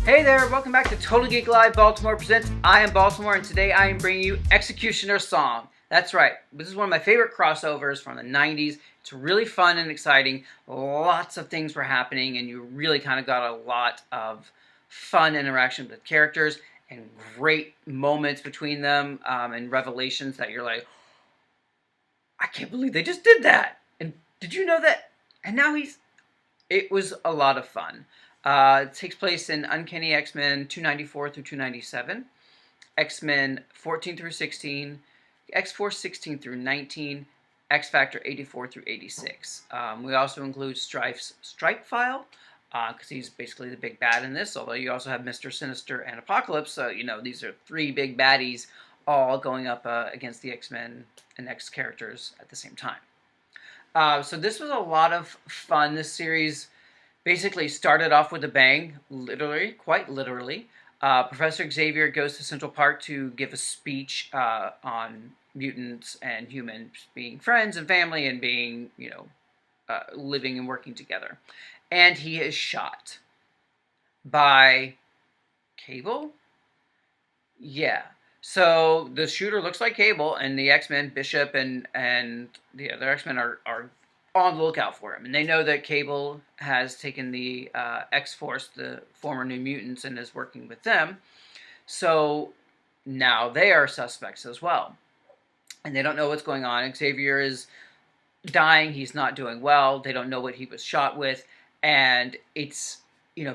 Hey there, welcome back to Total Geek Live Baltimore presents I Am Baltimore, and today I am bringing you Executioner Song. That's right, this is one of my favorite crossovers from the 90s. It's really fun and exciting. Lots of things were happening, and you really kind of got a lot of fun interaction with characters and great moments between them and revelations that you're like, I can't believe they just did that. And did you know that? And now it was a lot of fun. It takes place in Uncanny X-Men 294 through 297, X-Men 14 through 16, X-Force 16 through 19, X-Factor 84 through 86. We also include Stryfe's Strike File, because he's basically the big bad in this, although you also have Mr. Sinister and Apocalypse, so you know these are three big baddies all going up against the X-Men and X characters at the same time. So this was a lot of fun. This series basically started off with a bang, literally, quite literally. Professor Xavier goes to Central Park to give a speech on mutants and humans being friends and family and being, living and working together. And he is shot by Cable? Yeah. So the shooter looks like Cable, and the X-Men, Bishop and the other X-Men are on the lookout for him. And they know that Cable has taken the X-Force, the former New Mutants, and is working with them. So now they are suspects as well. And they don't know what's going on. Xavier is dying. He's not doing well. They don't know what he was shot with. And it's,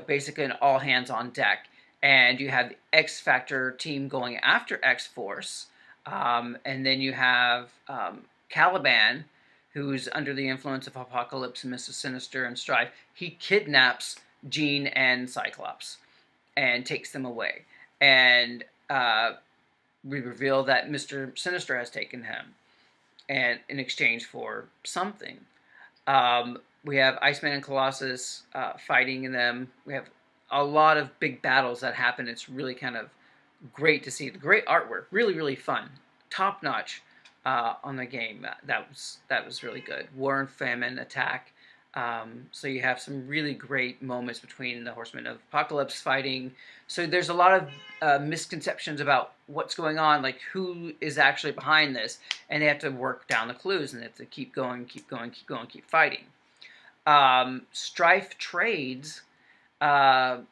basically an all hands on deck. And you have the X-Factor team going after X-Force. And then you have Caliban, who's under the influence of Apocalypse and Mrs. Sinister and Stryfe. He kidnaps Jean and Cyclops and takes them away. And we reveal that Mr. Sinister has taken him, and in exchange for something. We have Iceman and Colossus fighting in them. We have a lot of big battles that happen. It's really kind of great to see. The great artwork, really, really fun, top notch on the game. That was really good. War and Famine attack. So you have some really great moments between the Horsemen of Apocalypse fighting. So there's a lot of misconceptions about what's going on, like who is actually behind this, and they have to work down the clues, and they have to keep going, keep fighting. Stryfe trades. Stryfe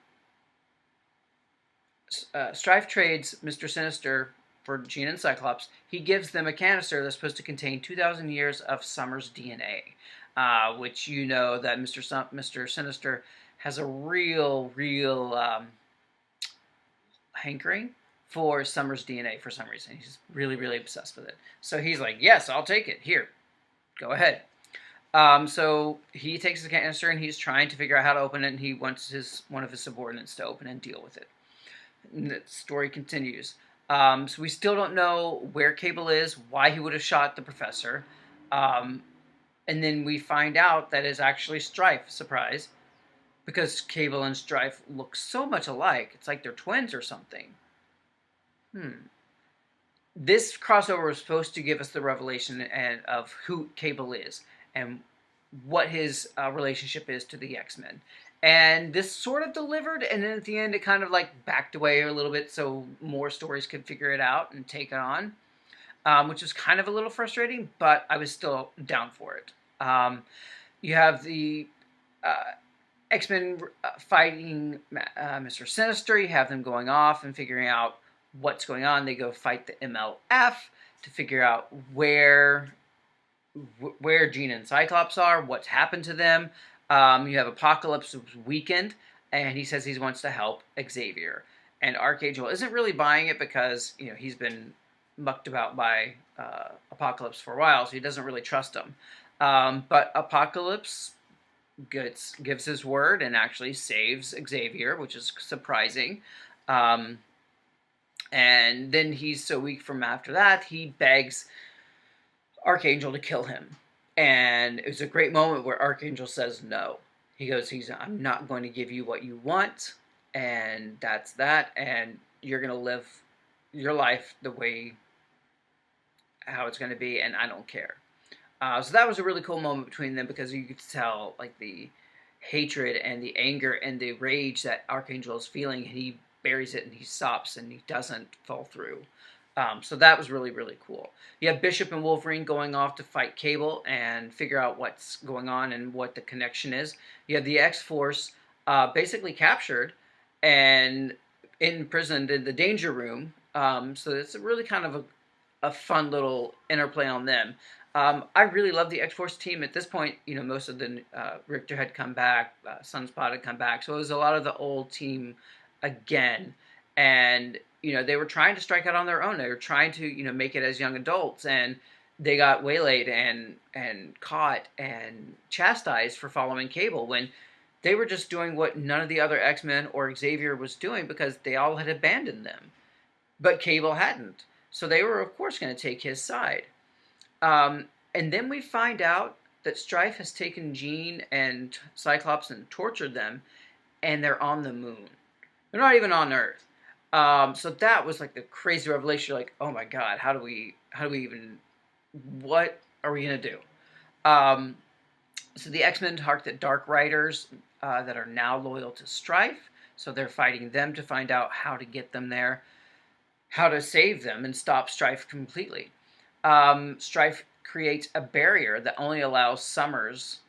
trades Mr. Sinister for Jean and Cyclops. He gives them a canister that's supposed to contain 2,000 years of Summer's DNA, which you know that Mr. Sinister has a real hankering for Summer's DNA for some reason. He's really, really obsessed with it. So he's like, yes, I'll take it. Here, go ahead. So he takes the canister and he's trying to figure out how to open it, and he wants one of his subordinates to open and deal with it. And the story continues. So we still don't know where Cable is, why he would have shot the professor. And then we find out that it's actually Stryfe, surprise, because Cable and Stryfe look so much alike. It's like they're twins or something. This crossover was supposed to give us the revelation of who Cable is and what his relationship is to the X-Men. And this sort of delivered, and then at the end it kind of like backed away a little bit so more stories could figure it out and take it on, which was kind of a little frustrating, but I was still down for it. You have the X-Men fighting Mr. Sinister. You have them going off and figuring out what's going on. They go fight the MLF to figure out where Jean and Cyclops are, what's happened to them. You have Apocalypse who's weakened, and he says he wants to help Xavier. And Archangel isn't really buying it because he's been mucked about by Apocalypse for a while, so he doesn't really trust him. But Apocalypse gives his word and actually saves Xavier, which is surprising. And then he's so weak from after that, he begs Archangel to kill him. And it was a great moment where Archangel says no. He goes, I'm not going to give you what you want, and that's that, and you're going to live your life the way how it's going to be, and I don't care. So that was a really cool moment between them because you could tell like the hatred and the anger and the rage that Archangel is feeling, and he buries it and he stops and he doesn't fall through. So that was really, really cool. You have Bishop and Wolverine going off to fight Cable and figure out what's going on and what the connection is. You have the X-Force basically captured and imprisoned in the Danger Room. So it's really kind of a fun little interplay on them. I really love the X-Force team. At this point, most of the Richter had come back, Sunspot had come back, so it was a lot of the old team again. And they were trying to strike out on their own. They were trying to make it as young adults, and they got waylaid and caught and chastised for following Cable when they were just doing what none of the other X-Men or Xavier was doing because they all had abandoned them. But Cable hadn't. So they were, of course, going to take his side. And then we find out that Stryfe has taken Jean and Cyclops and tortured them, and they're on the moon. They're not even on Earth. So that was like the crazy revelation. Like, oh my God, how do we even, what are we going to do? So the X-Men talk to Dark Riders that are now loyal to Stryfe. So they're fighting them to find out how to get them there, how to save them and stop Stryfe completely. Stryfe creates a barrier that only allows Summers,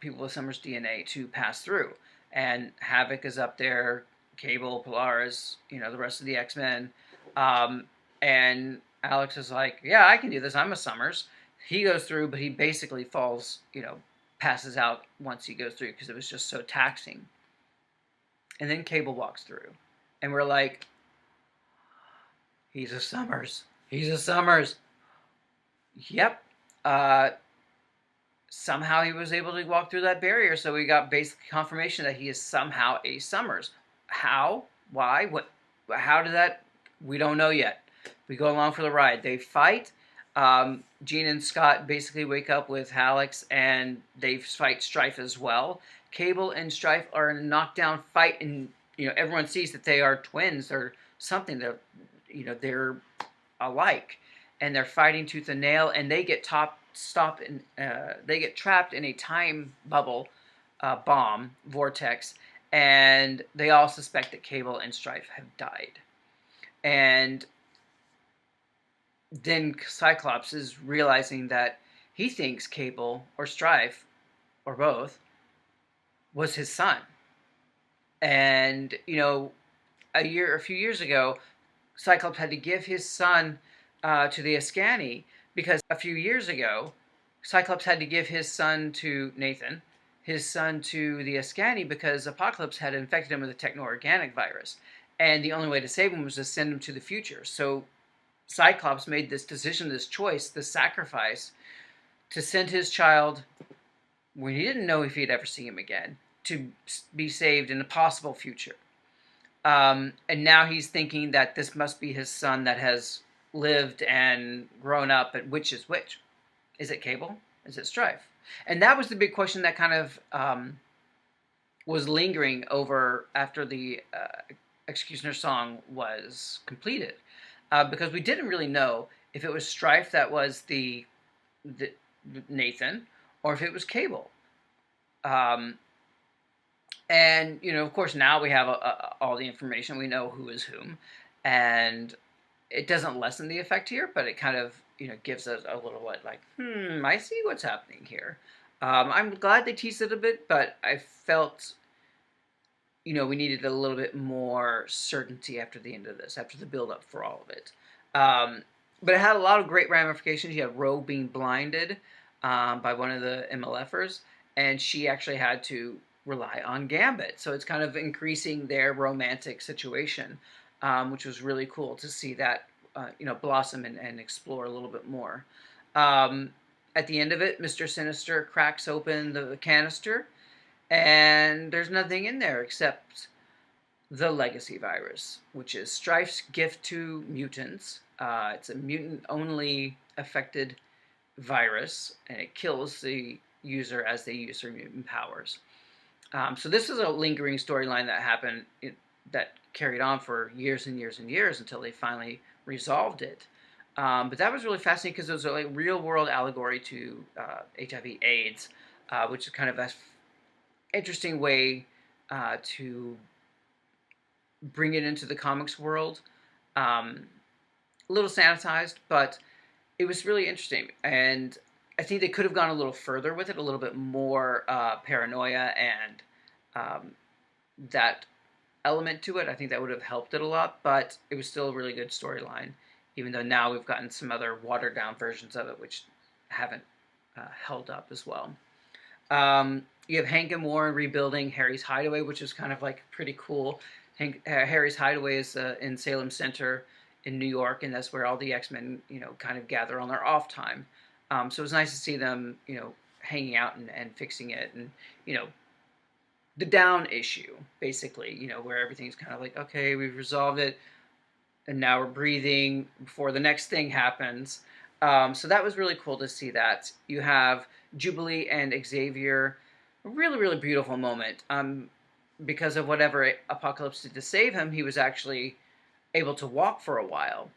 people with Summers DNA, to pass through. And Havoc is up there, Cable, Polaris, the rest of the X-Men. And Alex is like, yeah, I can do this. I'm a Summers. He goes through, but he basically falls, passes out once he goes through because it was just so taxing. And then Cable walks through. And we're like, he's a Summers. He's a Summers. Yep. Somehow he was able to walk through that barrier, so we got basic confirmation that he is somehow a Summers. How? Why? What? How did that? We don't know yet. We go along for the ride. They fight. Jean and Scott basically wake up with Alex, and they fight Stryfe as well. Cable and Stryfe are in a knockdown fight, and everyone sees that they are twins or something. They're alike, and they're fighting tooth and nail, and they get they get trapped in a time bubble bomb vortex, and they all suspect that Cable and Stryfe have died. And then Cyclops is realizing that he thinks Cable or Stryfe, or both, was his son. And a few years ago, Cyclops had to give his son to the Askani because a few years ago, Cyclops had to give his son to Nathan, his son to the Askani, because Apocalypse had infected him with a techno-organic virus. And the only way to save him was to send him to the future. So Cyclops made this decision, this choice, this sacrifice to send his child, when he didn't know if he'd ever see him again, to be saved in a possible future. And now he's thinking that this must be his son that has lived and grown up, but which is which? Is it Cable? Is it Stryfe? And that was the big question that kind of was lingering over after the Executioner song was completed. Because we didn't really know if it was Stryfe that was the Nathan, or if it was Cable. And, of course, now we have all the information. We know who is whom. And it doesn't lessen the effect here, but it kind of, gives us a little what, like, I see what's happening here. I'm glad they teased it a bit, but I felt, we needed a little bit more certainty after the end of this, after the build-up for all of it. But it had a lot of great ramifications. You have Rogue being blinded by one of the MLFers, and she actually had to rely on Gambit. So it's kind of increasing their romantic situation, which was really cool to see that, blossom and explore a little bit more. At the end of it, Mr. Sinister cracks open the canister, and there's nothing in there except the legacy virus, which is Strife's gift to mutants. It's a mutant-only affected virus, and it kills the user as they use their mutant powers. So this is a lingering storyline that happened, that carried on for years and years and years until they finally resolved it. But that was really fascinating because it was a real-world allegory to HIV/AIDS, which is kind of interesting way to bring it into the comics world. A little sanitized, but it was really interesting. And I think they could have gone a little further with it, a little bit more paranoia and that element to it. I think that would have helped it a lot, but it was still a really good storyline, even though now we've gotten some other watered down versions of it which haven't held up as well. You have Hank and Warren rebuilding Harry's hideaway, which is kind of like pretty cool. Harry's hideaway is in Salem Center in New York, and that's where all the X-Men, kind of gather on their off time. So it was nice to see them, hanging out and fixing it, and the down issue, basically, where everything's kind of like, okay, we've resolved it, and now we're breathing before the next thing happens. So that was really cool to see that. You have Jubilee and Xavier, a really, really beautiful moment. Because of whatever Apocalypse did to save him, he was actually able to walk for a while.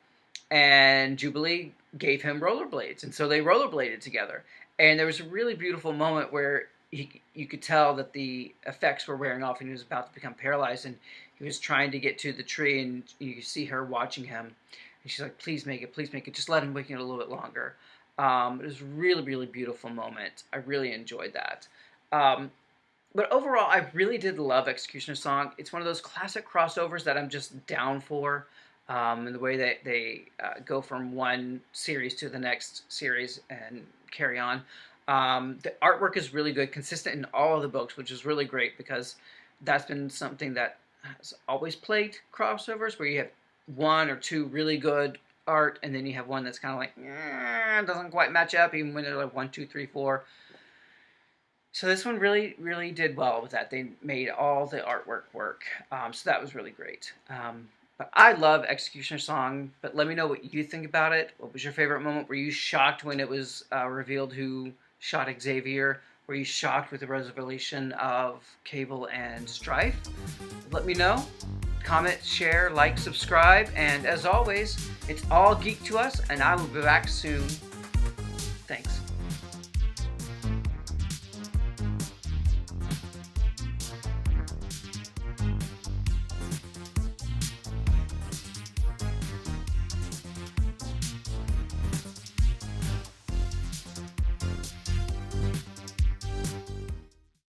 And Jubilee gave him rollerblades, and so they rollerbladed together. And there was a really beautiful moment where you could tell that the effects were wearing off and he was about to become paralyzed, and he was trying to get to the tree, and you could see her watching him. And she's like, please make it, just let him wake it a little bit longer. It was a really, really beautiful moment. I really enjoyed that. But overall, I really did love Executioner's Song. It's one of those classic crossovers that I'm just down for. And the way that they go from one series to the next series and carry on. The artwork is really good, consistent in all of the books, which is really great because that's been something that has always plagued crossovers, where you have one or two really good art, and then you have one that's kind of like, doesn't quite match up, even when they're like 1, 2, 3, 4. So this one really, really did well with that. They made all the artwork work. So that was really great. But I love Executioner's Song, but let me know what you think about it. What was your favorite moment? Were you shocked when it was revealed who shot Xavier? Were you shocked with the revelation of Cable and Stryfe? Let me know. Comment, share, like, subscribe, and as always, it's all geek to us, and I will be back soon.